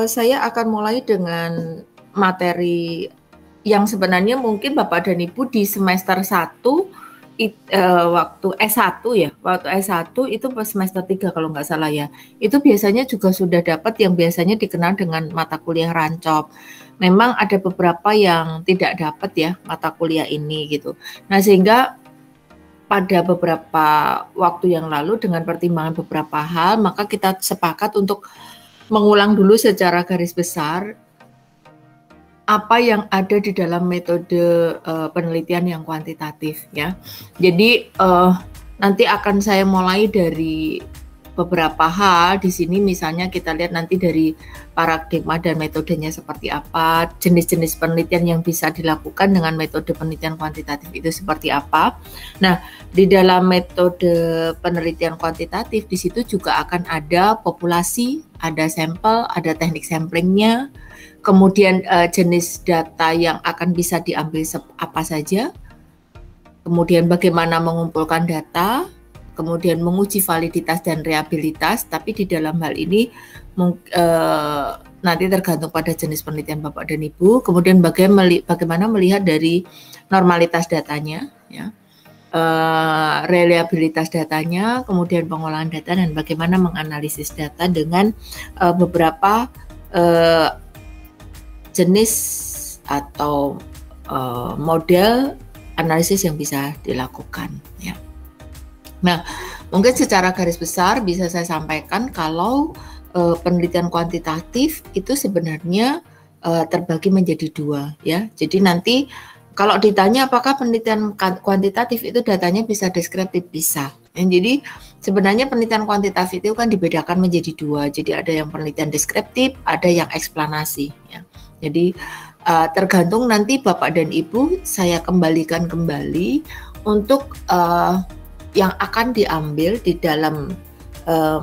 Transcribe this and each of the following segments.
Saya akan mulai dengan materi yang sebenarnya mungkin Bapak dan Ibu di semester 1 waktu S1 ya, waktu S1 itu pas semester 3 kalau nggak salah ya, itu biasanya juga sudah dapat yang biasanya dikenal dengan mata kuliah rancop. Memang ada beberapa yang tidak dapat ya mata kuliah ini gitu. Nah sehingga pada beberapa waktu yang lalu dengan pertimbangan beberapa hal, maka kita sepakat untuk mengulang dulu secara garis besar apa yang ada di dalam metode penelitian yang kuantitatif ya. Jadi nanti akan saya mulai dari beberapa hal di sini, misalnya kita lihat nanti dari paradigma dan metodenya seperti apa, jenis-jenis penelitian yang bisa dilakukan dengan metode penelitian kuantitatif itu seperti apa. Nah, di dalam metode penelitian kuantitatif di situ juga akan ada populasi, ada sampel, ada teknik samplingnya, kemudian jenis data yang akan bisa diambil apa saja, kemudian bagaimana mengumpulkan data, kemudian menguji validitas dan reabilitas, tapi di dalam hal ini nanti tergantung pada jenis penelitian Bapak dan Ibu, kemudian bagaimana melihat dari normalitas datanya, ya, reliabilitas datanya, kemudian pengolahan data, dan bagaimana menganalisis data dengan beberapa jenis atau model analisis yang bisa dilakukan ya. Nah, mungkin secara garis besar bisa saya sampaikan kalau penelitian kuantitatif itu sebenarnya terbagi menjadi dua ya. Jadi nanti kalau ditanya apakah penelitian kuantitatif itu datanya bisa deskriptif, bisa. Jadi sebenarnya penelitian kuantitatif itu kan dibedakan menjadi dua. Jadi ada yang penelitian deskriptif, ada yang eksplanasi ya. Jadi tergantung nanti Bapak dan Ibu, saya kembalikan kembali untuk yang akan diambil di dalam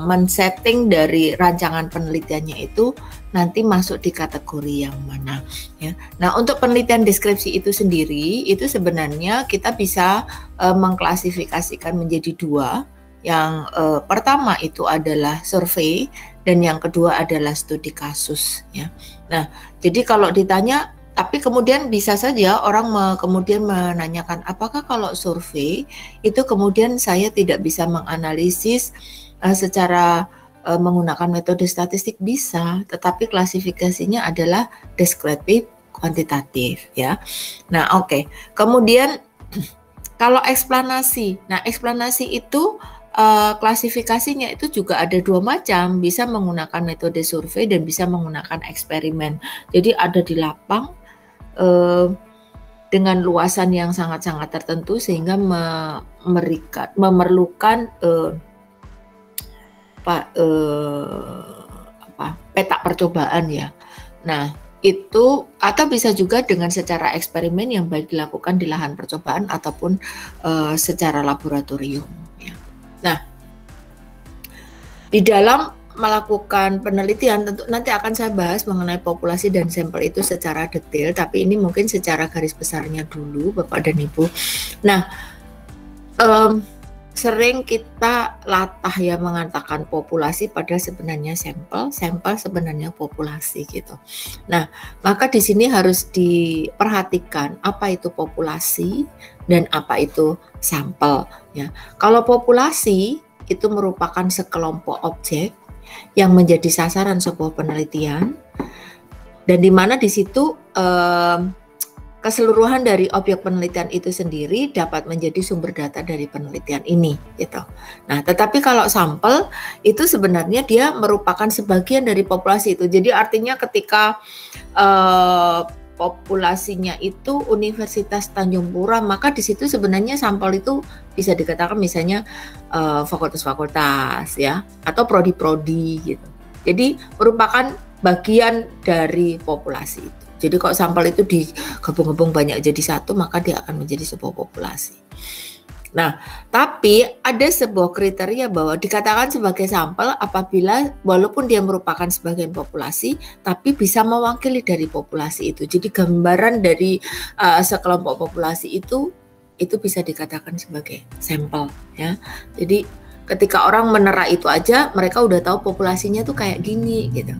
men-setting dari rancangan penelitiannya itu nanti masuk di kategori yang mana ya. Nah, untuk penelitian deskripsi itu sendiri itu sebenarnya kita bisa mengklasifikasikan menjadi dua. Yang pertama itu adalah survei dan yang kedua adalah studi kasus ya. Nah, jadi kalau ditanya, tapi kemudian bisa saja orang kemudian menanyakan apakah kalau survei itu kemudian saya tidak bisa menganalisis secara menggunakan metode statistik, bisa, tetapi klasifikasinya adalah deskriptif kuantitatif ya. Nah, oke. Kemudian kalau eksplanasi, nah eksplanasi itu klasifikasinya itu juga ada dua macam, bisa menggunakan metode survei dan bisa menggunakan eksperimen. Jadi ada di lapang dengan luasan yang sangat-sangat tertentu sehingga memerlukan peta percobaan ya. Nah, itu atau bisa juga dengan secara eksperimen yang baik dilakukan di lahan percobaan ataupun secara laboratorium ya. Nah, di dalam melakukan penelitian tentu nanti akan saya bahas mengenai populasi dan sampel itu secara detail, tapi ini mungkin secara garis besarnya dulu Bapak dan Ibu. Nah, sering kita latah ya mengatakan populasi pada sebenarnya sampel sebenarnya populasi gitu. Nah, maka di sini harus diperhatikan apa itu populasi dan apa itu sampel ya. Kalau populasi itu merupakan sekelompok objek yang menjadi sasaran sebuah penelitian dan di mana di situ keseluruhan dari objek penelitian itu sendiri dapat menjadi sumber data dari penelitian ini gitu. Nah, tetapi kalau sampel itu sebenarnya dia merupakan sebagian dari populasi itu. Jadi artinya ketika populasinya itu Universitas Tanjung Pura, maka di situ sebenarnya sampel itu bisa dikatakan misalnya fakultas-fakultas ya atau prodi-prodi gitu. Jadi merupakan bagian dari populasi itu. Jadi kalau sampel itu digabung-gabung banyak jadi satu, maka dia akan menjadi sebuah populasi. Nah, tapi ada sebuah kriteria bahwa dikatakan sebagai sampel apabila walaupun dia merupakan sebagian populasi, tapi bisa mewakili dari populasi itu. Jadi gambaran dari sekelompok populasi itu bisa dikatakan sebagai sampel ya. Jadi ketika orang menerah itu aja, mereka udah tahu populasinya tuh kayak gini gitu.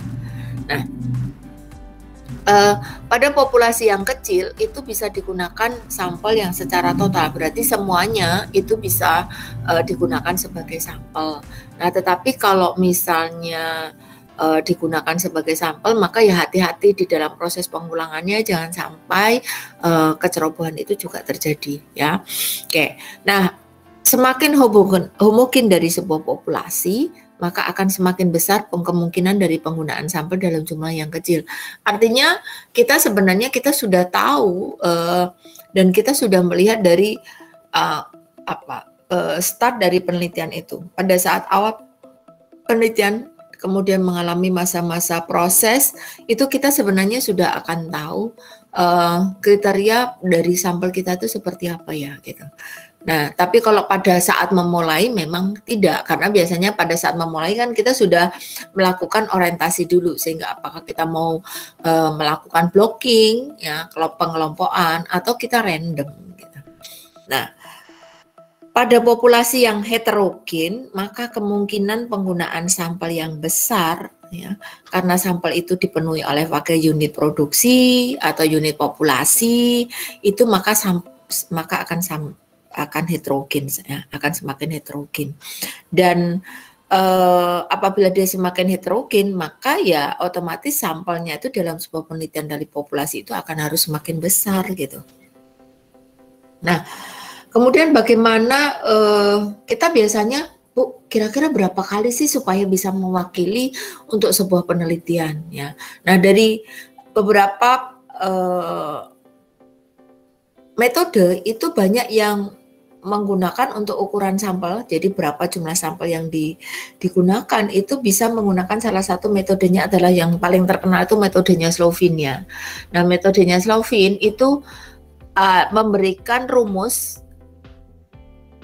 Nah, pada populasi yang kecil itu bisa digunakan sampel yang secara total, berarti semuanya itu bisa digunakan sebagai sampel. Nah, tetapi kalau misalnya digunakan sebagai sampel, maka ya hati-hati di dalam proses pengulangannya, jangan sampai kecerobohan itu juga terjadi, ya. Oke, nah semakin homogen dari sebuah populasi, maka akan semakin besar kemungkinan dari penggunaan sampel dalam jumlah yang kecil. Artinya kita sebenarnya sudah tahu dan kita sudah melihat dari start dari penelitian itu. Pada saat awal penelitian kemudian mengalami masa-masa proses, itu kita sebenarnya sudah akan tahu kriteria dari sampel kita itu seperti apa ya gitu. Nah, tapi kalau pada saat memulai memang tidak, karena biasanya pada saat memulai kan kita sudah melakukan orientasi dulu, sehingga apakah kita mau melakukan blocking, ya, pengelompokan, atau kita random. Gitu. Nah, pada populasi yang heterogen, maka kemungkinan penggunaan sampel yang besar, ya, karena sampel itu dipenuhi oleh pakai unit produksi atau unit populasi, itu maka akan heterogen, ya, akan semakin heterogen. Dan apabila dia semakin heterogen, maka ya otomatis sampelnya itu dalam sebuah penelitian dari populasi itu akan harus semakin besar gitu. Nah, kemudian bagaimana kita biasanya, Bu, kira-kira berapa kali sih supaya bisa mewakili untuk sebuah penelitian, ya? Nah, dari beberapa metode itu banyak yang menggunakan untuk ukuran sampel, jadi berapa jumlah sampel yang digunakan itu bisa menggunakan salah satu metodenya adalah yang paling terkenal itu metodenya Slovin ya. Nah, metodenya Slovin itu memberikan rumus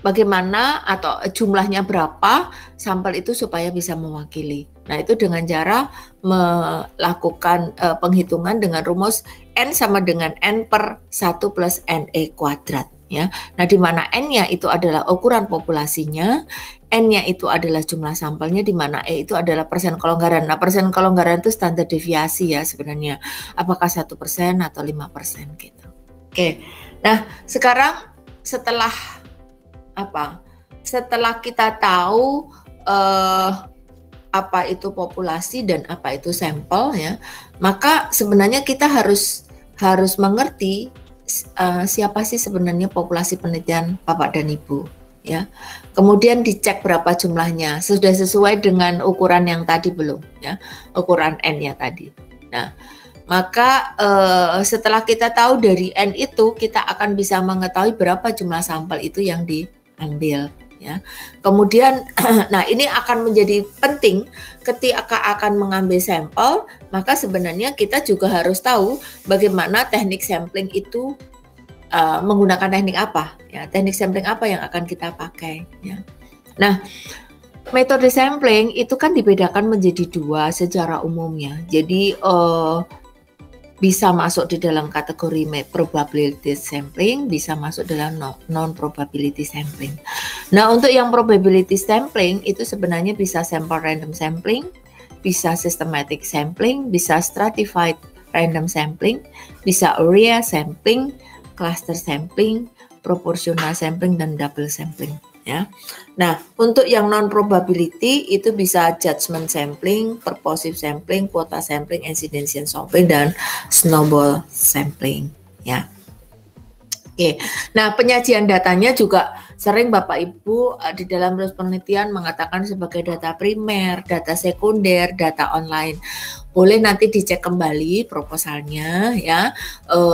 bagaimana atau jumlahnya berapa sampel itu supaya bisa mewakili. Nah, itu dengan cara melakukan penghitungan dengan rumus N sama dengan N per 1 plus NE kuadrat. Ya. Nah, di mana N-nya itu adalah ukuran populasinya, N-nya itu adalah jumlah sampelnya, di mana E itu adalah persen kelonggaran. Nah, persen kelonggaran itu standar deviasi ya sebenarnya. Apakah 1% atau 5% gitu. Oke. Nah, sekarang setelah kita tahu apa itu populasi dan apa itu sampel ya, maka sebenarnya kita harus mengerti siapa sih sebenarnya populasi penelitian Bapak dan Ibu ya. Kemudian dicek berapa jumlahnya, sudah sesuai dengan ukuran yang tadi belum ya, ukuran N-nya tadi. Nah, maka setelah kita tahu dari N itu, kita akan bisa mengetahui berapa jumlah sampel itu yang diambil ya. Kemudian nah ini akan menjadi penting ketika akan mengambil sampel, maka sebenarnya kita juga harus tahu bagaimana teknik sampling itu menggunakan teknik apa ya, teknik sampling apa yang akan kita pakai ya. Nah, metode sampling itu kan dibedakan menjadi dua secara umumnya. Jadi bisa masuk di dalam kategori probability sampling, bisa masuk dalam non-probability sampling. Nah, untuk yang probability sampling itu sebenarnya bisa sample random sampling, bisa systematic sampling, bisa stratified random sampling, bisa area sampling, cluster sampling, proportional sampling, dan double sampling. Ya. Nah, untuk yang non-probability itu bisa judgment sampling, purposive sampling, quota sampling, incidence sampling, dan snowball sampling. Ya. Oke. Nah, penyajian datanya juga sering Bapak Ibu di dalam penelitian mengatakan sebagai data primer, data sekunder, data online. Boleh nanti dicek kembali proposalnya ya,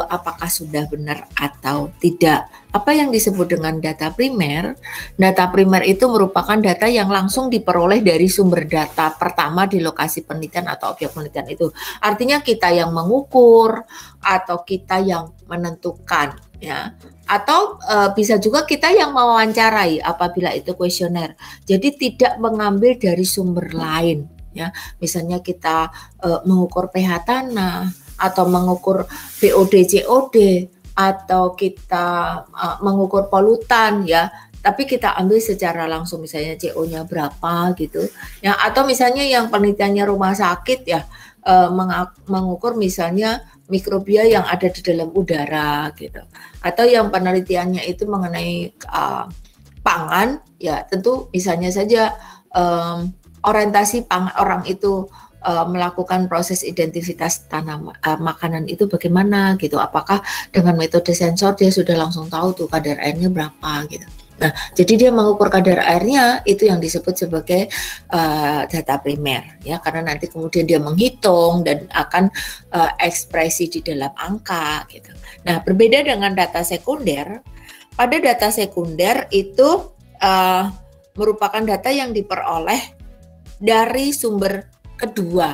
apakah sudah benar atau tidak. Apa yang disebut dengan data primer? Data primer itu merupakan data yang langsung diperoleh dari sumber data pertama di lokasi penelitian atau objek penelitian itu. Artinya kita yang mengukur atau kita yang menentukan ya, atau bisa juga kita yang mewawancarai apabila itu kuesioner. Jadi tidak mengambil dari sumber lain. Ya, misalnya kita mengukur pH tanah atau mengukur BOD COD atau kita mengukur polutan ya, tapi kita ambil secara langsung misalnya CO-nya berapa gitu ya, atau misalnya yang penelitiannya rumah sakit ya, mengukur misalnya mikrobia yang ada di dalam udara gitu, atau yang penelitiannya itu mengenai pangan, ya tentu misalnya saja orientasi orang itu melakukan proses identitas makanan itu bagaimana gitu, apakah dengan metode sensor dia sudah langsung tahu tuh kadar airnya berapa gitu. Nah, jadi dia mengukur kadar airnya itu yang disebut sebagai data primer ya, karena nanti kemudian dia menghitung dan akan ekspresi di dalam angka gitu. Nah, berbeda dengan data sekunder. Pada data sekunder itu merupakan data yang diperoleh dari sumber kedua.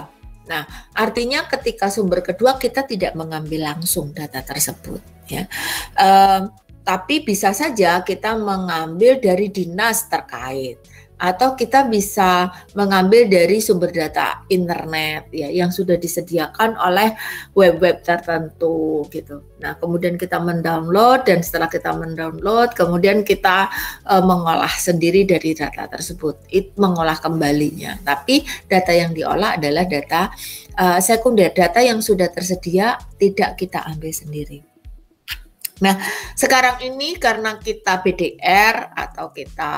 Nah, artinya ketika sumber kedua kita tidak mengambil langsung data tersebut ya. Tapi bisa saja kita mengambil dari dinas terkait, atau kita bisa mengambil dari sumber data internet ya yang sudah disediakan oleh web-web tertentu gitu. Nah, kemudian kita mendownload, dan setelah kita mendownload kemudian kita mengolah sendiri dari data tersebut, mengolah kembalinya. Tapi data yang diolah adalah data sekunder, data yang sudah tersedia, tidak kita ambil sendiri. Nah, sekarang ini karena kita BDR atau kita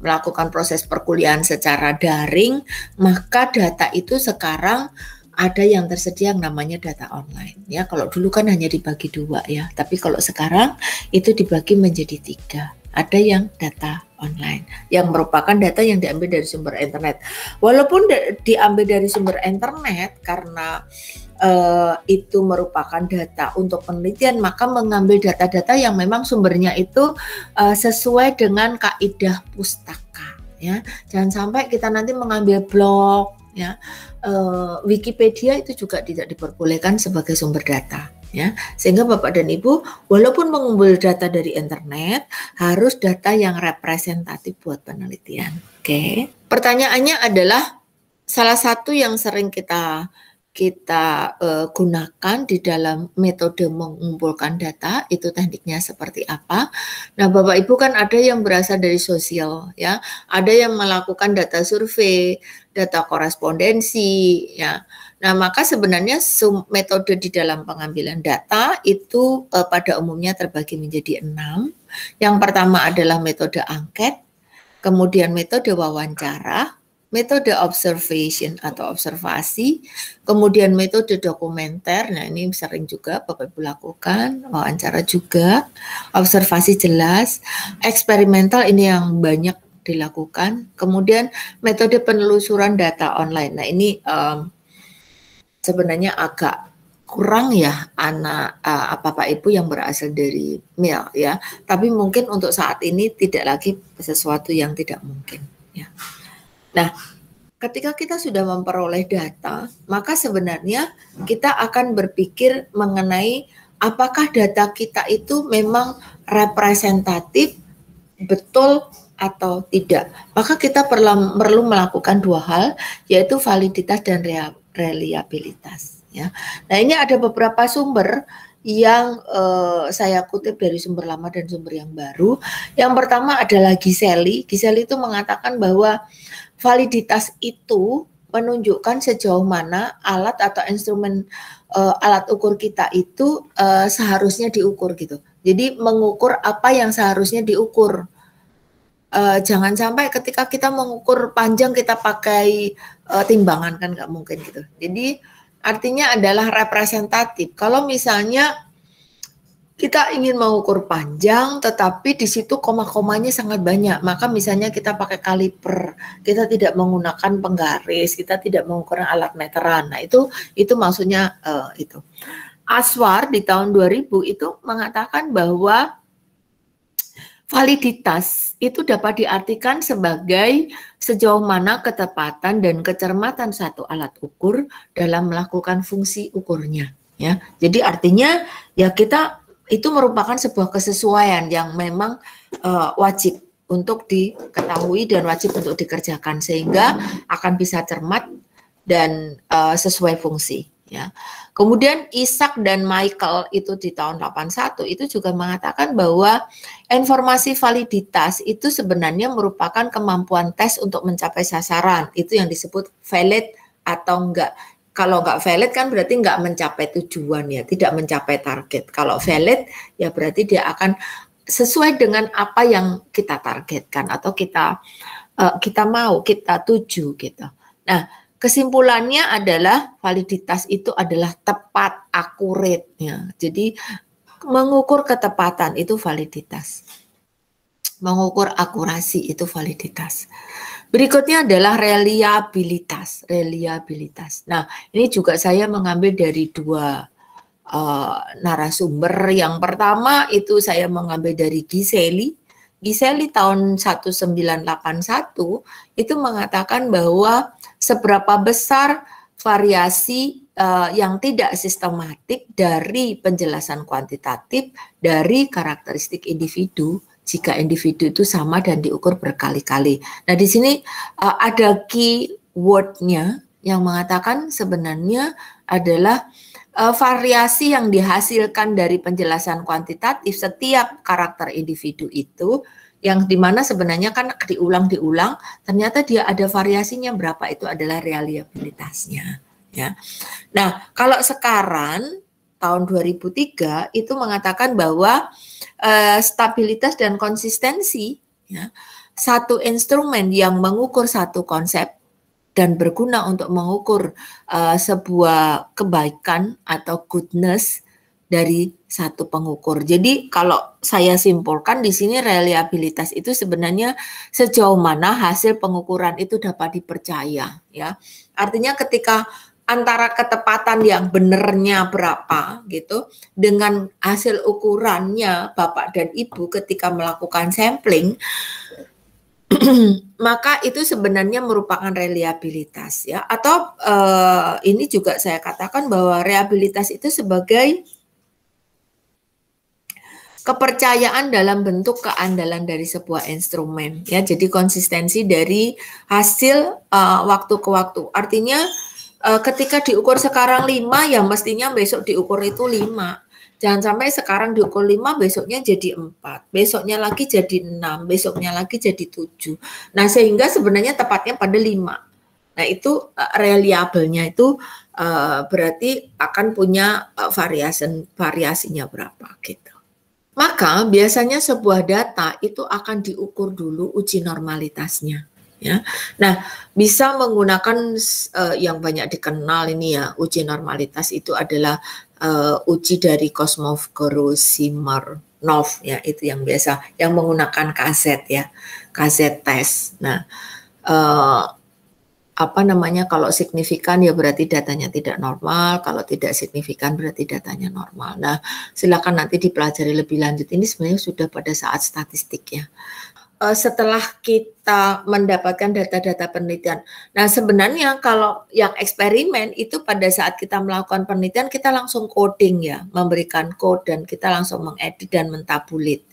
melakukan proses perkuliahan secara daring, maka data itu sekarang ada yang tersedia yang namanya data online. Ya, kalau dulu kan hanya dibagi 2 ya, tapi kalau sekarang itu dibagi menjadi 3. Ada yang data online, yang merupakan data yang diambil dari sumber internet. Walaupun diambil dari sumber internet karena itu merupakan data untuk penelitian, maka mengambil data-data yang memang sumbernya itu sesuai dengan kaidah pustaka ya. Jangan sampai kita nanti mengambil blog ya. Wikipedia itu juga tidak diperbolehkan sebagai sumber data ya. Sehingga Bapak dan Ibu walaupun mengumpul data dari internet, harus data yang representatif buat penelitian. Oke. Pertanyaannya adalah salah satu yang sering kita gunakan di dalam metode mengumpulkan data itu tekniknya seperti apa. Nah, Bapak Ibu kan ada yang berasal dari sosial ya, ada yang melakukan data survei, data korespondensi ya. Nah, maka sebenarnya metode di dalam pengambilan data itu pada umumnya terbagi menjadi 6. Yang pertama adalah metode angket, kemudian metode wawancara, metode observation atau observasi, kemudian metode dokumenter. Nah, ini sering juga Bapak Ibu lakukan, wawancara juga, observasi jelas, eksperimental ini yang banyak dilakukan, kemudian metode penelusuran data online. Nah, ini sebenarnya agak kurang ya Bapak Ibu yang berasal dari MIL ya, tapi mungkin untuk saat ini tidak lagi sesuatu yang tidak mungkin ya. Nah, ketika kita sudah memperoleh data, maka sebenarnya kita akan berpikir mengenai apakah data kita itu memang representatif, betul atau tidak. Maka kita perlu melakukan 2 hal, yaitu validitas dan reliabilitas. Ya. Nah, ini ada beberapa sumber yang saya kutip dari sumber lama dan sumber yang baru. Yang pertama adalah Giseli. Giseli itu mengatakan bahwa validitas itu menunjukkan sejauh mana alat atau instrumen alat ukur kita itu seharusnya diukur gitu. Jadi mengukur apa yang seharusnya diukur. Jangan sampai ketika kita mengukur panjang kita pakai timbangan, kan nggak mungkin gitu. Jadi artinya adalah representatif. Kalau misalnya kita ingin mengukur panjang, tetapi di situ koma-komanya sangat banyak. Maka misalnya kita pakai kaliper, kita tidak menggunakan penggaris, kita tidak menggunakan alat meteran. Nah, itu maksudnya itu. Aswar di tahun 2000 itu mengatakan bahwa validitas itu dapat diartikan sebagai sejauh mana ketepatan dan kecermatan satu alat ukur dalam melakukan fungsi ukurnya. Ya, jadi artinya ya kita itu merupakan sebuah kesesuaian yang memang wajib untuk diketahui dan wajib untuk dikerjakan sehingga akan bisa cermat dan sesuai fungsi. Ya. Kemudian Isaac dan Michael itu di tahun 81 itu juga mengatakan bahwa informasi validitas itu sebenarnya merupakan kemampuan tes untuk mencapai sasaran. Itu yang disebut valid atau enggak. Kalau nggak valid kan berarti nggak mencapai tujuan ya, tidak mencapai target. Kalau valid ya berarti dia akan sesuai dengan apa yang kita targetkan atau kita mau, kita tuju gitu. Nah, kesimpulannya adalah validitas itu adalah tepat, akurat ya. Jadi mengukur ketepatan itu validitas. Mengukur akurasi itu validitas. Berikutnya adalah reliabilitas. Reliabilitas. Nah, ini juga saya mengambil dari dua narasumber. Yang pertama itu saya mengambil dari Giseli. Giseli tahun 1981 itu mengatakan bahwa seberapa besar variasi yang tidak sistematik dari penjelasan kuantitatif dari karakteristik individu jika individu itu sama dan diukur berkali-kali. Nah, di sini ada keyword-nya yang mengatakan sebenarnya adalah variasi yang dihasilkan dari penjelasan kuantitatif setiap karakter individu itu, yang dimana sebenarnya kan diulang-diulang, ternyata dia ada variasinya berapa, itu adalah reliabilitasnya. Ya. Nah, kalau sekarang tahun 2003 itu mengatakan bahwa stabilitas dan konsistensi, ya, satu instrumen yang mengukur satu konsep dan berguna untuk mengukur sebuah kebaikan atau goodness dari satu pengukur. Jadi kalau saya simpulkan di sini reliabilitas itu sebenarnya sejauh mana hasil pengukuran itu dapat dipercaya, ya. Artinya ketika antara ketepatan yang benernya berapa gitu dengan hasil ukurannya Bapak dan Ibu ketika melakukan sampling, maka itu sebenarnya merupakan reliabilitas ya. Atau ini juga saya katakan bahwa reliabilitas itu sebagai kepercayaan dalam bentuk keandalan dari sebuah instrumen ya. Jadi konsistensi dari hasil waktu ke waktu. Artinya ketika diukur sekarang 5 ya mestinya besok diukur itu 5. Jangan sampai sekarang diukur 5 besoknya jadi 4, besoknya lagi jadi 6, besoknya lagi jadi 7. Nah, sehingga sebenarnya tepatnya pada 5. Nah, itu reliabelnya itu berarti akan punya variasinya berapa gitu. Maka biasanya sebuah data itu akan diukur dulu uji normalitasnya. Ya. Nah, bisa menggunakan yang banyak dikenal ini ya, uji normalitas itu adalah uji dari Kosmov-Gorov-Simonov ya, itu yang biasa, yang menggunakan kaset ya, kaset tes. Nah, apa namanya, kalau signifikan ya berarti datanya tidak normal, kalau tidak signifikan berarti datanya normal. Nah, silakan nanti dipelajari lebih lanjut. Ini sebenarnya sudah pada saat statistik ya. Setelah kita mendapatkan data-data penelitian. Nah, sebenarnya kalau yang eksperimen itu pada saat kita melakukan penelitian kita langsung coding ya, memberikan code dan kita langsung mengedit dan mentabulit.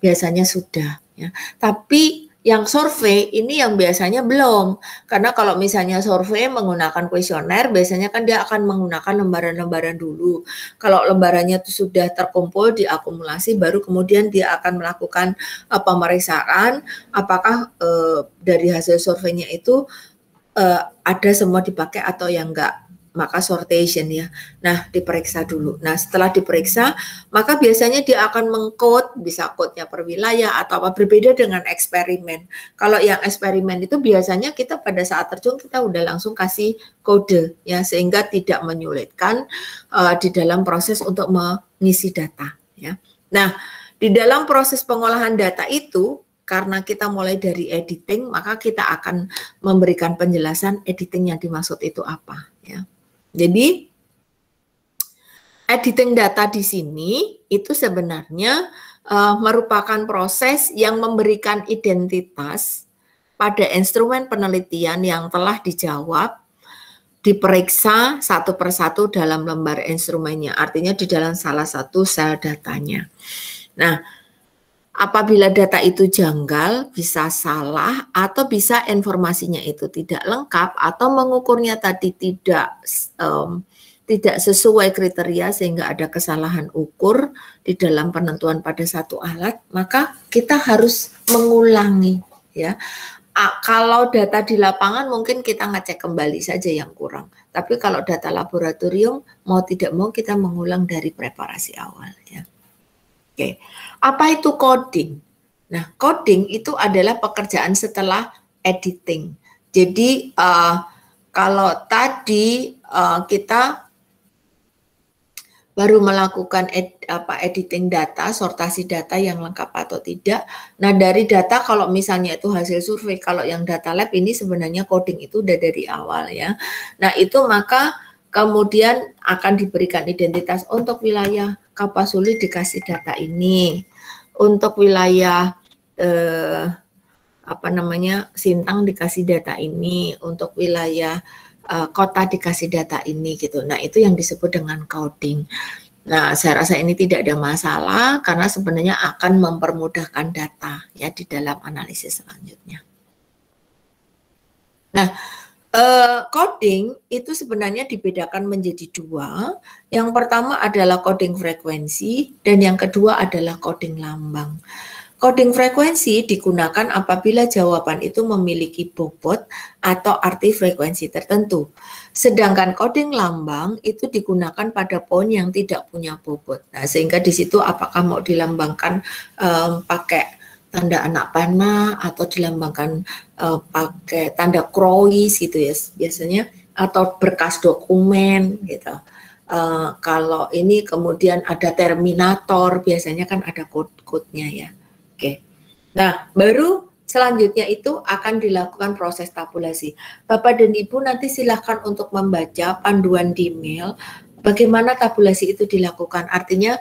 Biasanya sudah ya. Tapi yang survei ini yang biasanya belum. Karena kalau misalnya survei menggunakan kuesioner, biasanya kan dia akan menggunakan lembaran-lembaran dulu. Kalau lembarannya itu sudah terkumpul, diakumulasi, baru kemudian dia akan melakukan pemeriksaan apakah dari hasil surveinya itu ada semua dipakai atau yang enggak. Maka sortation ya. Nah, diperiksa dulu. Nah, setelah diperiksa, maka biasanya dia akan mengkode, bisa kodenya per wilayah atau apa, berbeda dengan eksperimen. Kalau yang eksperimen itu biasanya kita pada saat terjun kita udah langsung kasih kode ya, sehingga tidak menyulitkan di dalam proses untuk mengisi data ya. Nah, di dalam proses pengolahan data itu karena kita mulai dari editing, maka kita akan memberikan penjelasan editing yang dimaksud itu apa ya. Jadi editing data di sini itu sebenarnya merupakan proses yang memberikan identitas pada instrumen penelitian yang telah dijawab, diperiksa satu persatu dalam lembar instrumennya, artinya di dalam salah satu sel datanya. Nah, apabila data itu janggal, bisa salah, atau bisa informasinya itu tidak lengkap, atau mengukurnya tadi tidak sesuai kriteria sehingga ada kesalahan ukur di dalam penentuan pada satu alat, maka kita harus mengulangi ya. Kalau data di lapangan mungkin kita ngecek kembali saja yang kurang. Tapi kalau data laboratorium mau tidak mau kita mengulang dari preparasi awal ya. Oke. Apa itu coding? Nah, coding itu adalah pekerjaan setelah editing. Jadi kalau tadi kita baru melakukan editing data, sortasi data yang lengkap atau tidak. Nah, dari data kalau misalnya itu hasil survei, kalau yang data lab ini sebenarnya coding itu udah dari awal ya. Nah, itu maka kemudian akan diberikan identitas untuk wilayah Kapasuli dikasih data ini. Untuk wilayah Sintang dikasih data ini, untuk wilayah kota dikasih data ini gitu. Nah, itu yang disebut dengan coding. Nah, saya rasa ini tidak ada masalah karena sebenarnya akan mempermudahkan data ya di dalam analisis selanjutnya. Nah, coding itu sebenarnya dibedakan menjadi dua. Yang pertama adalah coding frekuensi dan yang kedua adalah coding lambang. Coding frekuensi digunakan apabila jawaban itu memiliki bobot atau arti frekuensi tertentu. Sedangkan coding lambang itu digunakan pada poin yang tidak punya bobot. Nah, sehingga di situ apakah mau dilambangkan pakai tanda anak panah atau dilambangkan pakai tanda Croix gitu ya biasanya, atau berkas dokumen gitu. Kalau ini kemudian ada terminator, biasanya kan ada code-nya ya. Oke. Nah, baru selanjutnya itu akan dilakukan proses tabulasi. Bapak dan Ibu nanti silahkan untuk membaca panduan di email bagaimana tabulasi itu dilakukan. Artinya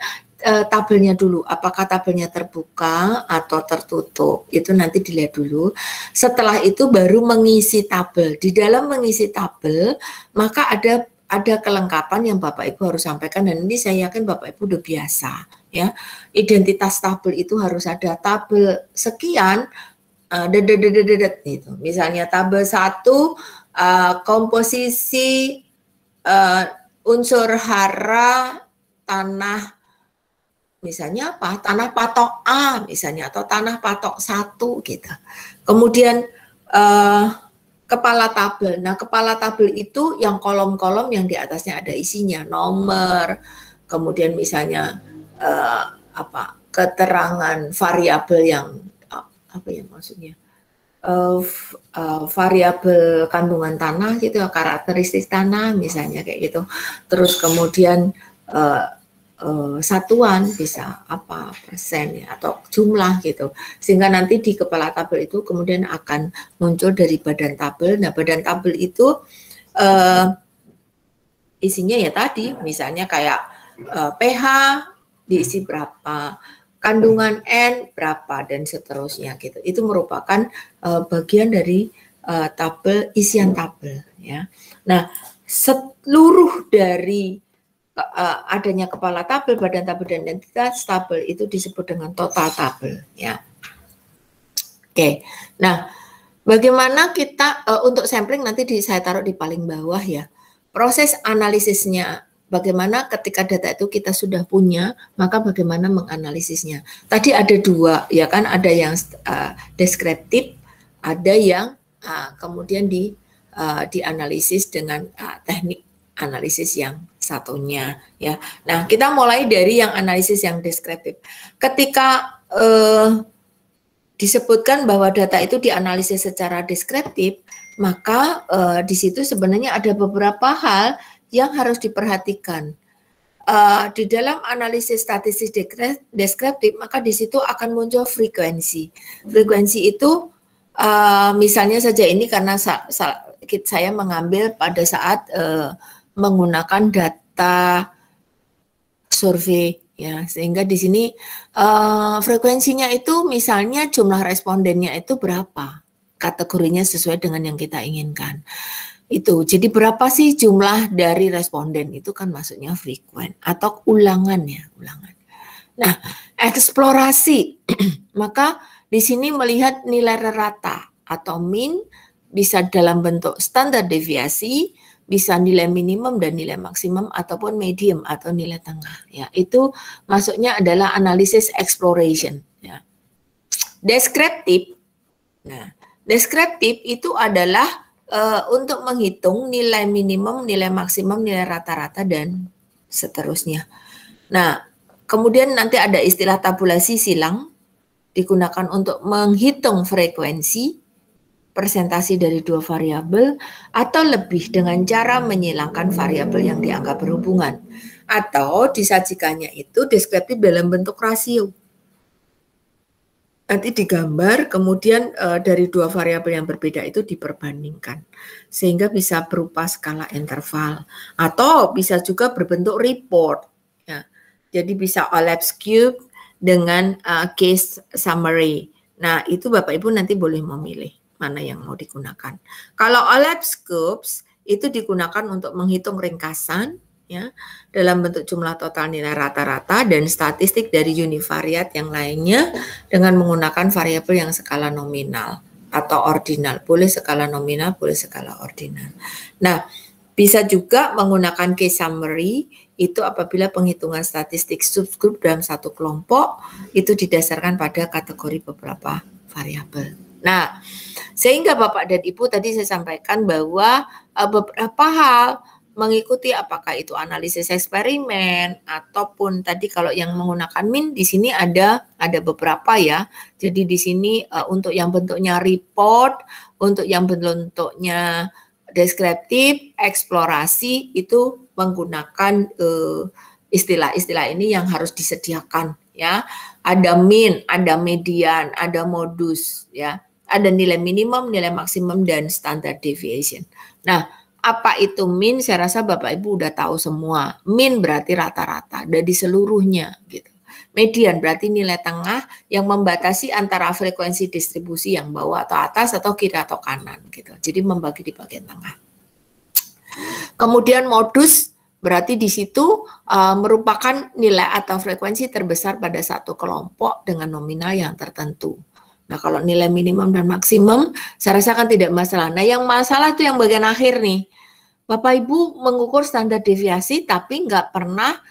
tabelnya dulu, apakah tabelnya terbuka atau tertutup, itu nanti dilihat dulu. Setelah itu baru mengisi tabel. Di dalam mengisi tabel, maka ada kelengkapan yang Bapak Ibu harus sampaikan, dan ini saya yakin Bapak Ibu udah biasa ya. Identitas tabel itu harus ada tabel sekian gitu. Misalnya tabel 1 komposisi unsur hara tanah, misalnya apa? Tanah patok A misalnya, atau tanah patok 1 gitu. Kemudian kepala tabel. Nah, kepala tabel itu yang kolom-kolom yang di atasnya ada isinya, nomor, kemudian misalnya keterangan variabel yang maksudnya variabel kandungan tanah gitu, karakteristik tanah misalnya kayak gitu. Terus kemudian satuan bisa persen ya, atau jumlah gitu, sehingga nanti di kepala tabel itu kemudian akan muncul dari badan tabel. Nah, badan tabel itu isinya ya tadi misalnya kayak pH diisi berapa, kandungan N berapa, dan seterusnya gitu. Itu merupakan bagian dari tabel, isian tabel ya. Nah, seluruh dari adanya kepala tabel, badan tabel, dan identitas tabel itu disebut dengan total tabel ya. Oke. Nah, bagaimana kita untuk sampling nanti saya taruh di paling bawah ya. Proses analisisnya bagaimana ketika data itu kita sudah punya, maka bagaimana menganalisisnya. Tadi ada dua ya kan, ada yang deskriptif, ada yang kemudian dianalisis dengan teknik analisis yang satunya ya. Nah, kita mulai dari yang analisis yang deskriptif. Ketika disebutkan bahwa data itu dianalisis secara deskriptif, maka di situ sebenarnya ada beberapa hal yang harus diperhatikan. Di dalam analisis statistik deskriptif, maka di situ akan muncul frekuensi. Frekuensi itu misalnya saja ini karena saya mengambil pada saat menggunakan data survei ya, sehingga di sini frekuensinya itu misalnya jumlah respondennya itu berapa, kategorinya sesuai dengan yang kita inginkan. Itu jadi berapa sih jumlah dari responden, itu kan maksudnya frekuen atau ulangan ya, ulangan. Nah, eksplorasi maka di sini melihat nilai rata atau mean, bisa dalam bentuk standar deviasi, bisa nilai minimum dan nilai maksimum, ataupun medium atau nilai tengah ya. Itu maksudnya adalah analisis exploration ya. Deskriptif. Deskriptif itu adalah untuk menghitung nilai minimum, nilai maksimum, nilai rata-rata, dan seterusnya. Nah, kemudian nanti ada istilah tabulasi silang, digunakan untuk menghitung frekuensi, presentasi dari dua variabel, atau lebih dengan cara menyilangkan variabel yang dianggap berhubungan. Atau disajikannya itu deskriptif dalam bentuk rasio. Nanti digambar, kemudian dari dua variabel yang berbeda itu diperbandingkan. Sehingga bisa berupa skala interval. Atau bisa juga berbentuk report. Ya. Jadi bisa OLAPS Cube dengan case summary. Nah, itu Bapak Ibu nanti boleh memilih mana yang mau digunakan. Kalau OLAPS Cubes itu digunakan untuk menghitung ringkasan, ya, dalam bentuk jumlah total nilai rata-rata dan statistik dari univariat yang lainnya dengan menggunakan variabel yang skala nominal atau ordinal. Boleh skala nominal, boleh skala ordinal. Nah, bisa juga menggunakan case summary itu apabila penghitungan statistik subgroup dalam satu kelompok itu didasarkan pada kategori beberapa variabel. Nah, sehingga Bapak dan Ibu tadi saya sampaikan bahwa beberapa hal mengikuti apakah itu analisis eksperimen ataupun tadi kalau yang menggunakan min di sini ada beberapa ya. Jadi di sini untuk yang bentuknya report, untuk yang bentuknya deskriptif, eksplorasi itu menggunakan istilah-istilah ini yang harus disediakan ya. Ada min, ada median, ada modus ya. Ada nilai minimum, nilai maksimum, dan standard deviation. Nah, apa itu min? Saya rasa Bapak Ibu udah tahu semua. Min berarti rata-rata dari seluruhnya gitu. Median berarti nilai tengah yang membatasi antara frekuensi distribusi yang bawah atau atas atau kiri atau kanan gitu. Jadi membagi di bagian tengah. Kemudian modus berarti di situ merupakan nilai atau frekuensi terbesar pada satu kelompok dengan nominal yang tertentu. Nah, kalau nilai minimum dan maksimum, saya rasa kan tidak masalah. Nah, yang masalah itu yang bagian akhir nih. Bapak Ibu mengukur standar deviasi, tapi nggak pernah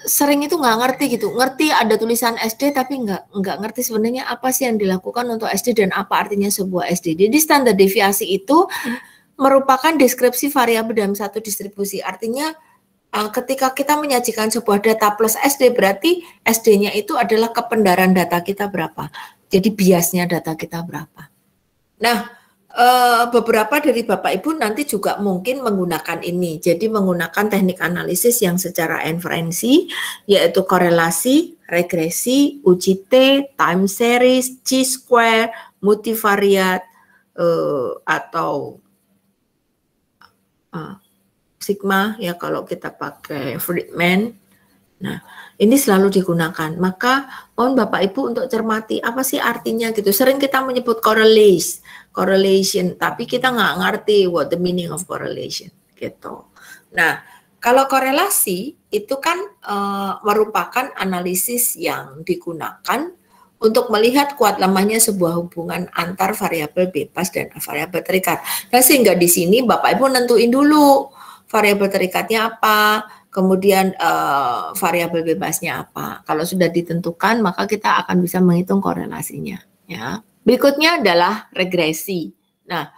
sering itu nggak ngerti gitu. Ngerti ada tulisan SD, tapi nggak ngerti sebenarnya apa sih yang dilakukan untuk SD dan apa artinya sebuah SD. Jadi standar deviasi itu merupakan deskripsi variabel dalam satu distribusi. Artinya ketika kita menyajikan sebuah data plus SD, berarti SD-nya itu adalah kebenaran data kita berapa. Jadi biasnya data kita berapa. Nah, beberapa dari Bapak Ibu nanti juga mungkin menggunakan ini. Jadi menggunakan teknik analisis yang secara inferensi, yaitu korelasi, regresi, UGT, time series, chi-square, multivariat, atau sigma ya kalau kita pakai Friedman. Nah, ini selalu digunakan. Maka mohon Bapak Ibu untuk cermati apa sih artinya gitu. Sering kita menyebut correlation, tapi kita nggak ngerti what the meaning of correlation gitu. Nah, kalau korelasi itu kan merupakan analisis yang digunakan untuk melihat kuat lemahnya sebuah hubungan antar variabel bebas dan variabel terikat. Nah, sehingga di sini Bapak Ibu nentuin dulu variabel terikatnya apa, kemudian variabel bebasnya apa. Kalau sudah ditentukan, maka kita akan bisa menghitung korelasinya. Ya. Berikutnya adalah regresi. Nah,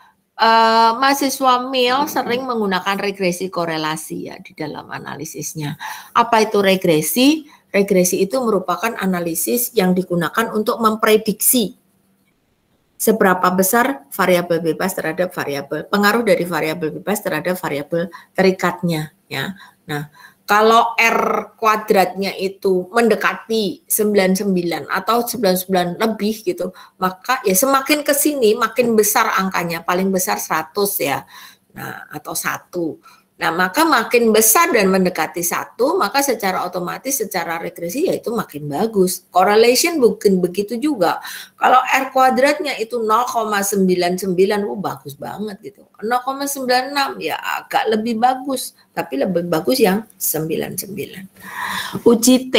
mahasiswa MIL sering menggunakan regresi korelasi ya di dalam analisisnya. Apa itu regresi? Regresi itu merupakan analisis yang digunakan untuk memprediksi seberapa besar variabel bebas terhadap variabel, pengaruh dari variabel bebas terhadap variabel terikatnya ya. Nah, kalau R kuadratnya itu mendekati 99 atau 99 lebih gitu, maka ya semakin ke sini makin besar angkanya, paling besar 100 ya. Nah, atau 1. Nah, maka makin besar dan mendekati 1, maka secara otomatis, secara regresi ya itu makin bagus. Correlation mungkin begitu juga. Kalau R kuadratnya itu 0,99, bagus banget gitu. 0,96 ya agak lebih bagus, tapi lebih bagus yang 99. UGT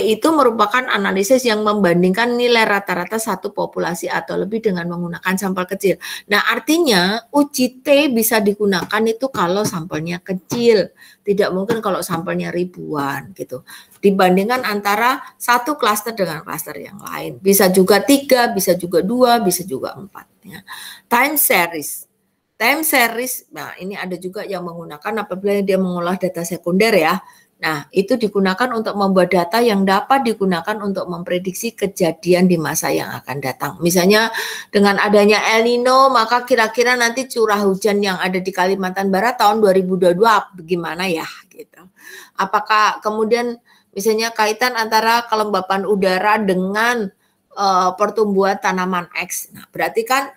itu merupakan analisis yang membandingkan nilai rata-rata satu populasi atau lebih dengan menggunakan sampel kecil. Nah, artinya UGT bisa digunakan itu kalau kalau sampelnya kecil, tidak mungkin kalau sampelnya ribuan gitu. Dibandingkan antara satu klaster dengan klaster yang lain, bisa juga 3, bisa juga 2, bisa juga 4. Ya. Time series. Time series, nah ini ada juga yang menggunakan apabila dia mengolah data sekunder ya. Nah, itu digunakan untuk membuat data yang dapat digunakan untuk memprediksi kejadian di masa yang akan datang. Misalnya dengan adanya El Nino, maka kira-kira nanti curah hujan yang ada di Kalimantan Barat tahun 2022 bagaimana ya gitu. Apakah kemudian misalnya kaitan antara kelembapan udara dengan pertumbuhan tanaman X. Nah, berarti kan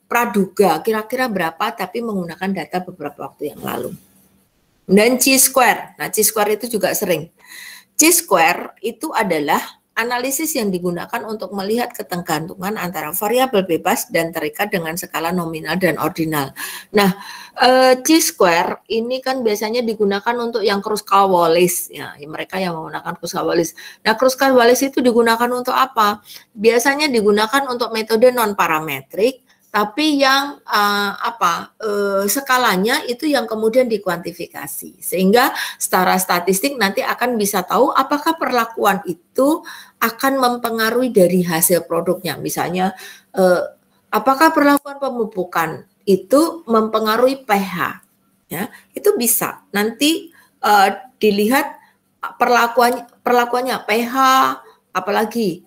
praduga kira-kira berapa tapi menggunakan data beberapa waktu yang lalu. Dan chi-square. Nah, chi-square itu juga sering. Chi-square itu adalah analisis yang digunakan untuk melihat ketergantungan antara variabel bebas dan terikat dengan skala nominal dan ordinal. Nah, chi-square ini kan biasanya digunakan untuk yang Kruskal-Wallis. Ya, mereka yang menggunakan Kruskal-Wallis. Nah, Kruskal-Wallis itu digunakan untuk apa? Biasanya digunakan untuk metode non-parametrik, tapi yang skalanya itu yang kemudian dikuantifikasi sehingga secara statistik nanti akan bisa tahu apakah perlakuan itu akan mempengaruhi dari hasil produknya. Misalnya apakah perlakuan pemupukan itu mempengaruhi pH, ya itu bisa nanti dilihat perlakuannya pH, apalagi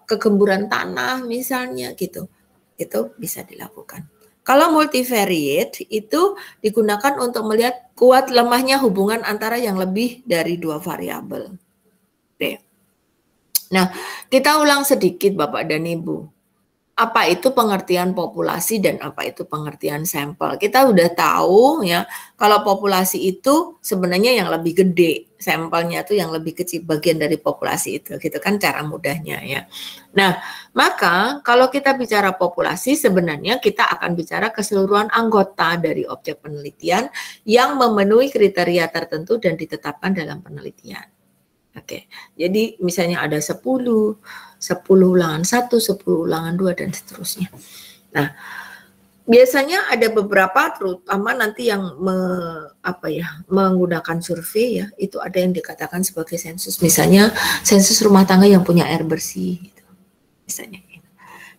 kegemburan tanah misalnya gitu. Itu bisa dilakukan. Kalau multivariate itu digunakan untuk melihat kuat lemahnya hubungan antara yang lebih dari 2 variabel. Oke. Nah, kita ulang sedikit Bapak dan Ibu. Apa itu pengertian populasi dan apa itu pengertian sampel. Kita udah tahu ya, kalau populasi itu sebenarnya yang lebih gede, sampelnya itu yang lebih kecil, bagian dari populasi itu, gitu kan cara mudahnya ya. Nah, maka kalau kita bicara populasi sebenarnya kita akan bicara keseluruhan anggota dari objek penelitian yang memenuhi kriteria tertentu dan ditetapkan dalam penelitian. Oke, jadi misalnya ada 10 ulangan 1, 10 ulangan 2, dan seterusnya. Nah, biasanya ada beberapa, terutama nanti yang menggunakan survei ya, itu ada yang dikatakan sebagai sensus. Misalnya sensus rumah tangga yang punya air bersih, gitu. Misalnya.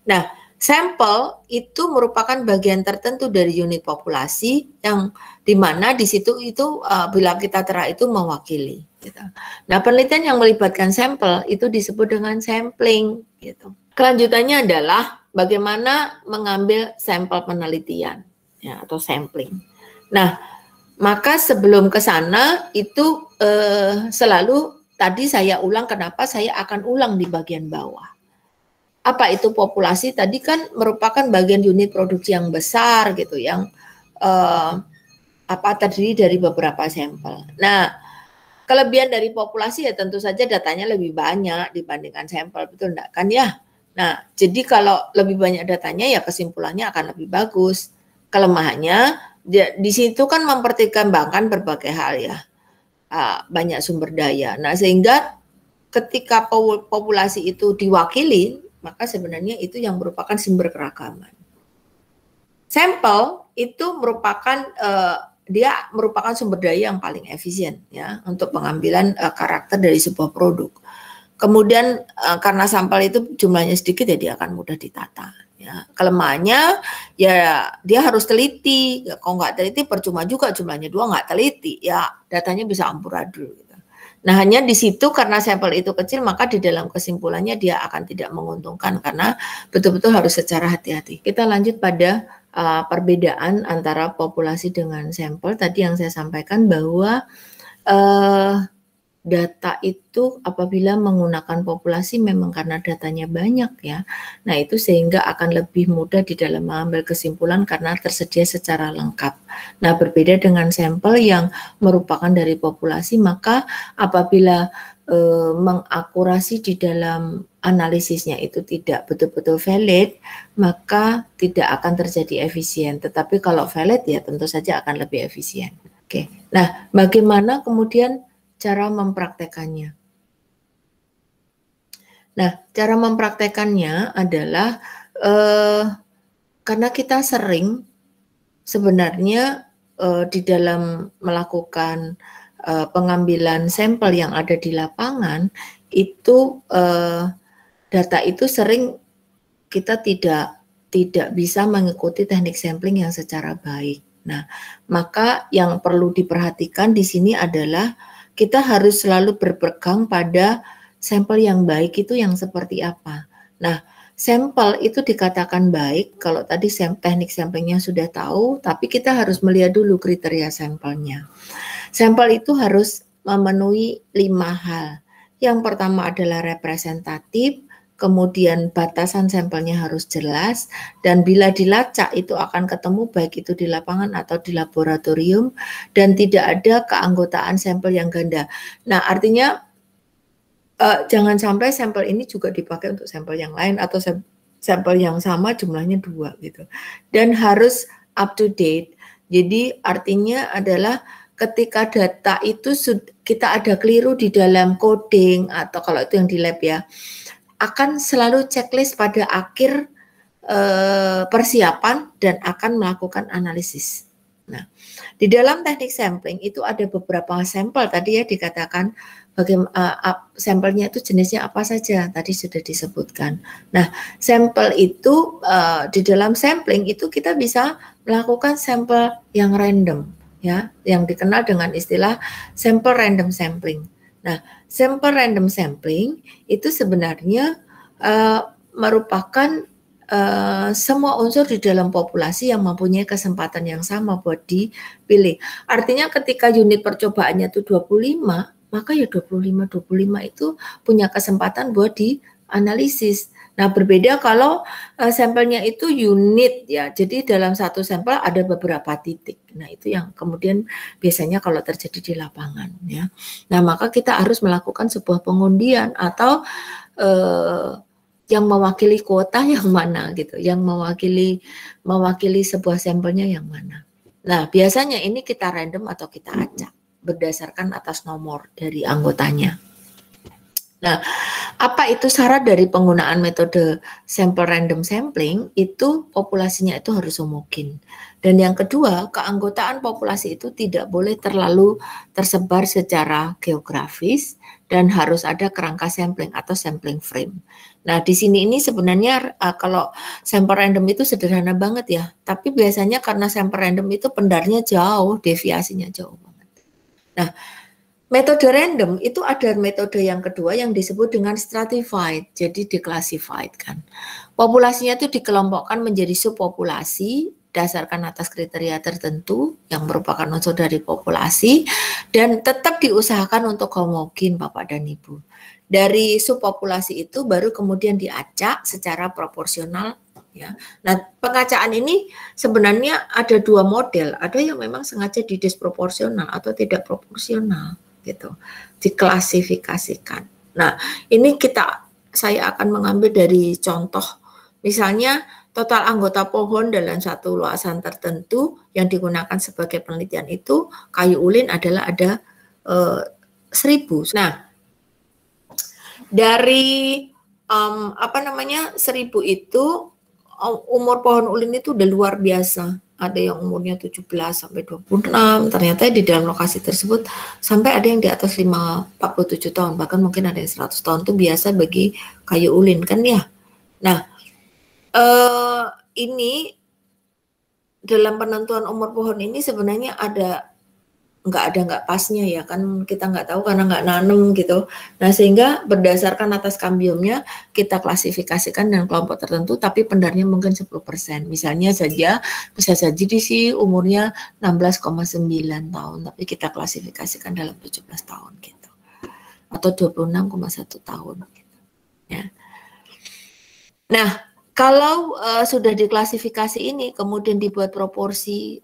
Nah, sampel itu merupakan bagian tertentu dari unit populasi yang dimana di situ itu bila kita tera itu mewakili. Gitu. Nah, penelitian yang melibatkan sampel itu disebut dengan sampling. Gitu. Kelanjutannya adalah bagaimana mengambil sampel penelitian ya, atau sampling. Nah, maka sebelum ke sana itu selalu tadi saya ulang kenapa saya akan ulang di bagian bawah. Apa itu populasi? Tadi kan merupakan bagian unit produksi yang besar gitu, yang terdiri dari beberapa sampel. Nah, kelebihan dari populasi ya tentu saja datanya lebih banyak dibandingkan sampel, betul enggak kan ya? Nah, jadi kalau lebih banyak datanya ya kesimpulannya akan lebih bagus. Kelemahannya di situ kan mempertimbangkan berbagai hal ya, banyak sumber daya. Nah, sehingga ketika populasi itu diwakili, maka sebenarnya itu yang merupakan sumber keragaman. Sampel itu merupakan dia merupakan sumber daya yang paling efisien ya untuk pengambilan karakter dari sebuah produk. Kemudian karena sampel itu jumlahnya sedikit ya dia akan mudah ditata. Ya. Kelemahannya ya dia harus teliti. Ya, kalau nggak teliti percuma juga, jumlahnya 2 nggak teliti ya datanya bisa amburadul. Gitu. Nah hanya di situ karena sampel itu kecil maka di dalam kesimpulannya dia akan tidak menguntungkan karena betul-betul harus secara hati-hati. Kita lanjut pada perbedaan antara populasi dengan sampel. Tadi yang saya sampaikan bahwa data itu apabila menggunakan populasi memang karena datanya banyak ya. Nah itu sehingga akan lebih mudah di dalam mengambil kesimpulan karena tersedia secara lengkap. Nah berbeda dengan sampel yang merupakan dari populasi, maka apabila mengakurasi di dalam analisisnya itu tidak betul-betul valid, maka tidak akan terjadi efisien. Tetapi kalau valid ya tentu saja akan lebih efisien. Oke. Nah, bagaimana kemudian cara mempraktekannya? Nah, cara mempraktekannya adalah karena kita sering sebenarnya di dalam melakukan pengambilan sampel yang ada di lapangan itu data itu sering kita tidak bisa mengikuti teknik sampling yang secara baik. Nah, maka yang perlu diperhatikan di sini adalah kita harus selalu berpegang pada sampel yang baik itu yang seperti apa. Nah, sampel itu dikatakan baik kalau tadi teknik samplingnya sudah tahu, tapi kita harus melihat dulu kriteria sampelnya. Sampel itu harus memenuhi 5 hal. Yang pertama adalah representatif, kemudian batasan sampelnya harus jelas, dan bila dilacak itu akan ketemu baik itu di lapangan atau di laboratorium, dan tidak ada keanggotaan sampel yang ganda. Nah, artinya jangan sampai sampel ini juga dipakai untuk sampel yang lain atau sampel yang sama jumlahnya 2 gitu. Dan harus up to date. Jadi artinya adalah ketika data itu kita ada keliru di dalam coding atau kalau itu yang di lab ya, akan selalu checklist pada akhir persiapan dan akan melakukan analisis. Nah, di dalam teknik sampling itu ada beberapa sampel tadi ya dikatakan bagaimana sampelnya itu jenisnya apa saja tadi sudah disebutkan. Nah, sampel itu di dalam sampling itu kita bisa melakukan sampel yang random ya, yang dikenal dengan istilah sampel random sampling. Nah, sampel random sampling itu sebenarnya merupakan semua unsur di dalam populasi yang mempunyai kesempatan yang sama buat dipilih. Artinya ketika unit percobaannya itu 25, maka ya 25 itu punya kesempatan buat dianalisis. Nah, berbeda kalau sampelnya itu unit ya. Jadi dalam satu sampel ada beberapa titik. Nah, itu yang kemudian biasanya kalau terjadi di lapangan ya. Nah, maka kita harus melakukan sebuah pengundian atau yang mewakili kuota yang mana gitu, yang mewakili sebuah sampelnya yang mana. Nah, biasanya ini kita random atau kita acak berdasarkan atas nomor dari anggotanya. Nah, apa itu syarat dari penggunaan metode sampel random sampling? Itu populasinya itu harus homogen. Dan yang kedua, keanggotaan populasi itu tidak boleh terlalu tersebar secara geografis dan harus ada kerangka sampling atau sampling frame. Nah, di sini ini sebenarnya kalau sampel random itu sederhana banget ya, tapi biasanya karena sampel random itu pendarnya jauh, deviasinya jauh banget. Nah, metode random itu ada metode yang kedua yang disebut dengan stratified, jadi declassified kan. Populasinya itu dikelompokkan menjadi subpopulasi berdasarkan atas kriteria tertentu yang merupakan unsur dari populasi dan tetap diusahakan untuk homogen Bapak dan Ibu. Dari subpopulasi itu baru kemudian diacak secara proporsional ya. Nah, pengacaan ini sebenarnya ada 2 model, ada yang memang sengaja didisproporsional atau tidak proporsional gitu, diklasifikasikan. Nah, ini saya akan mengambil dari contoh, misalnya total anggota pohon dalam satu luasan tertentu yang digunakan sebagai penelitian itu kayu ulin adalah ada 1000. Nah, dari 1000 itu umur pohon ulin itu udah luar biasa. Ada yang umurnya 17 sampai 26, ternyata di dalam lokasi tersebut sampai ada yang di atas 47 tahun, bahkan mungkin ada yang 100 tahun itu biasa bagi kayu ulin kan ya. Nah, ini dalam penentuan umur pohon ini sebenarnya nggak pasnya ya kan, kita nggak tahu karena nggak nanam gitu. Nah, sehingga berdasarkan atas kambiumnya kita klasifikasikan dengan kelompok tertentu tapi pendarnya mungkin 10%. Misalnya saja bisa jadi sih umurnya 16,9 tahun tapi kita klasifikasikan dalam 17 tahun gitu. Atau 26,1 tahun gitu. Ya. Nah, kalau sudah diklasifikasi ini kemudian dibuat proporsi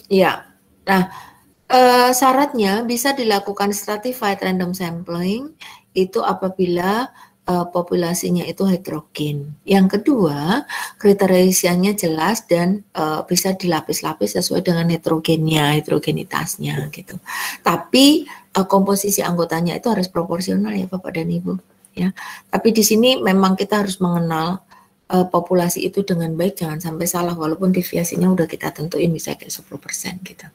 ya. Nah, syaratnya bisa dilakukan stratified random sampling itu apabila populasinya itu heterogen. Yang kedua, kriterianya jelas dan bisa dilapis-lapis sesuai dengan heterogenitasnya gitu. Tapi komposisi anggotanya itu harus proporsional ya Bapak dan Ibu ya. Tapi di sini memang kita harus mengenal populasi itu dengan baik, jangan sampai salah walaupun deviasinya udah kita tentuin bisa kayak 10% gitu.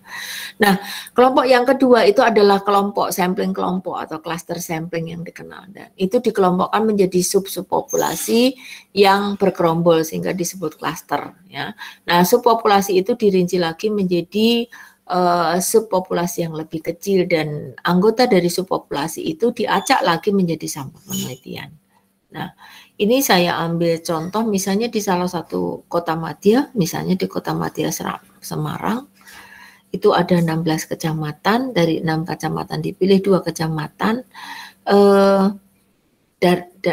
Nah, kelompok yang kedua itu adalah kelompok sampling kelompok atau cluster sampling yang dikenal, dan itu dikelompokkan menjadi subpopulasi yang bergerombol sehingga disebut cluster ya. Nah, subpopulasi itu dirinci lagi menjadi subpopulasi yang lebih kecil, dan anggota dari subpopulasi itu diacak lagi menjadi sampel penelitian. Nah, ini saya ambil contoh misalnya di salah satu kota madya, misalnya di kota madya Semarang, itu ada 16 kecamatan, dari 6 kecamatan dipilih 2 kecamatan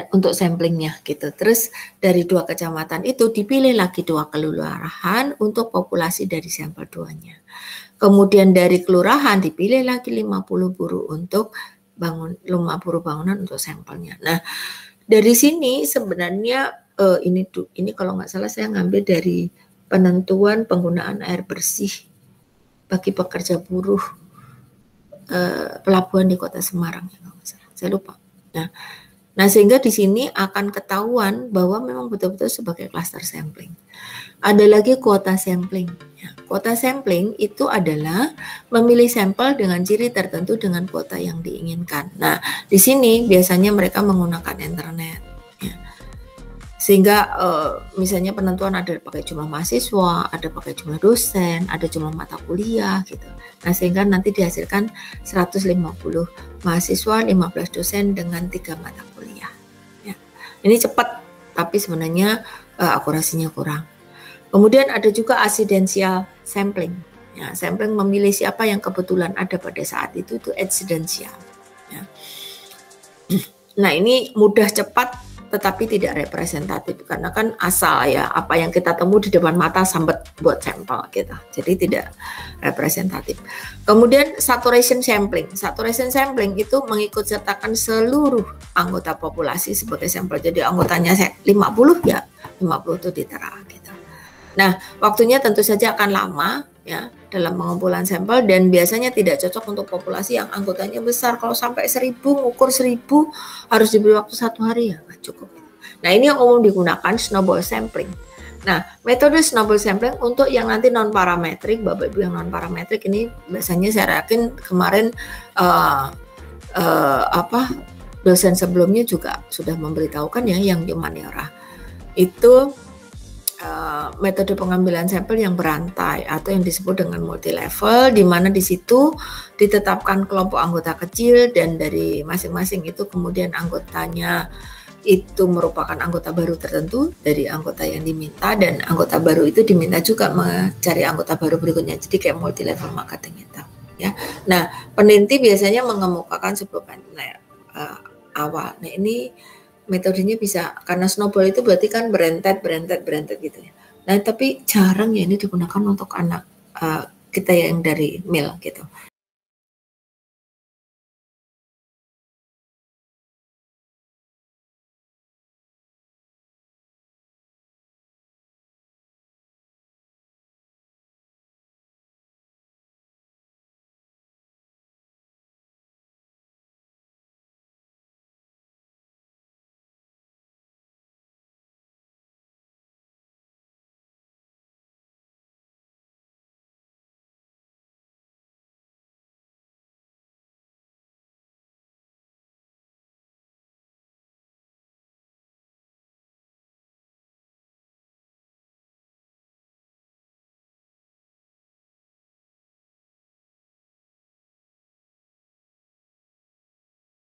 untuk samplingnya gitu. Terus dari 2 kecamatan itu dipilih lagi 2 kelurahan untuk populasi dari sampel 2-nya. Kemudian dari kelurahan dipilih lagi 50 buruh untuk 50 bangunan untuk sampelnya. Nah, dari sini sebenarnya ini kalau nggak salah saya ngambil dari penentuan penggunaan air bersih bagi pekerja buruh pelabuhan di Kota Semarang ya, kalau nggak salah. Saya lupa. Nah, sehingga di sini akan ketahuan bahwa memang betul-betul sebagai cluster sampling. Ada lagi kuota sampling. Ya, kuota sampling itu adalah memilih sampel dengan ciri tertentu dengan kuota yang diinginkan. Nah, di sini biasanya mereka menggunakan internet. Ya. Sehingga misalnya penentuan ada pakai jumlah mahasiswa, ada pakai jumlah dosen, ada jumlah mata kuliah gitu. Nah, sehingga nanti dihasilkan 150 mahasiswa, 15 dosen dengan 3 mata kuliah. Ya. Ini cepat, tapi sebenarnya akurasinya kurang. Kemudian ada juga accidental sampling. Ya, sampling memilih siapa yang kebetulan ada pada saat itu accidental. Ya. Nah, ini mudah, cepat, tetapi tidak representatif karena kan asal ya apa yang kita temu di depan mata sampai buat sampel gitu. Jadi tidak representatif. Kemudian saturation sampling. Saturation sampling itu mengikut sertakan seluruh anggota populasi sebagai sampel. Jadi anggotanya 50 ya 50 itu ditera gitu. Nah, waktunya tentu saja akan lama ya dalam pengumpulan sampel, dan biasanya tidak cocok untuk populasi yang anggotanya besar. Kalau sampai 1000, ngukur 1000 harus diberi waktu 1 hari ya nggak cukup. Nah, ini yang umum digunakan snowball sampling. Nah, metode snowball sampling untuk yang nanti non parametrik, Bapak Ibu yang non parametrik ini biasanya saya yakin kemarin dosen sebelumnya juga sudah memberitahukan ya, yang di Humaniora itu metode pengambilan sampel yang berantai atau yang disebut dengan multi level, di mana di situ ditetapkan kelompok anggota kecil dan dari masing-masing itu kemudian anggotanya itu merupakan anggota baru tertentu dari anggota yang diminta, dan anggota baru itu diminta juga mencari anggota baru berikutnya. Jadi kayak multi level marketing itu ya. Nah, peneliti biasanya mengemukakan sebuah awal. Nah, ini metodenya bisa, karena snowball itu berarti kan berentet gitu ya. Nah, tapi jarang ya ini digunakan untuk anak kita yang dari mil gitu.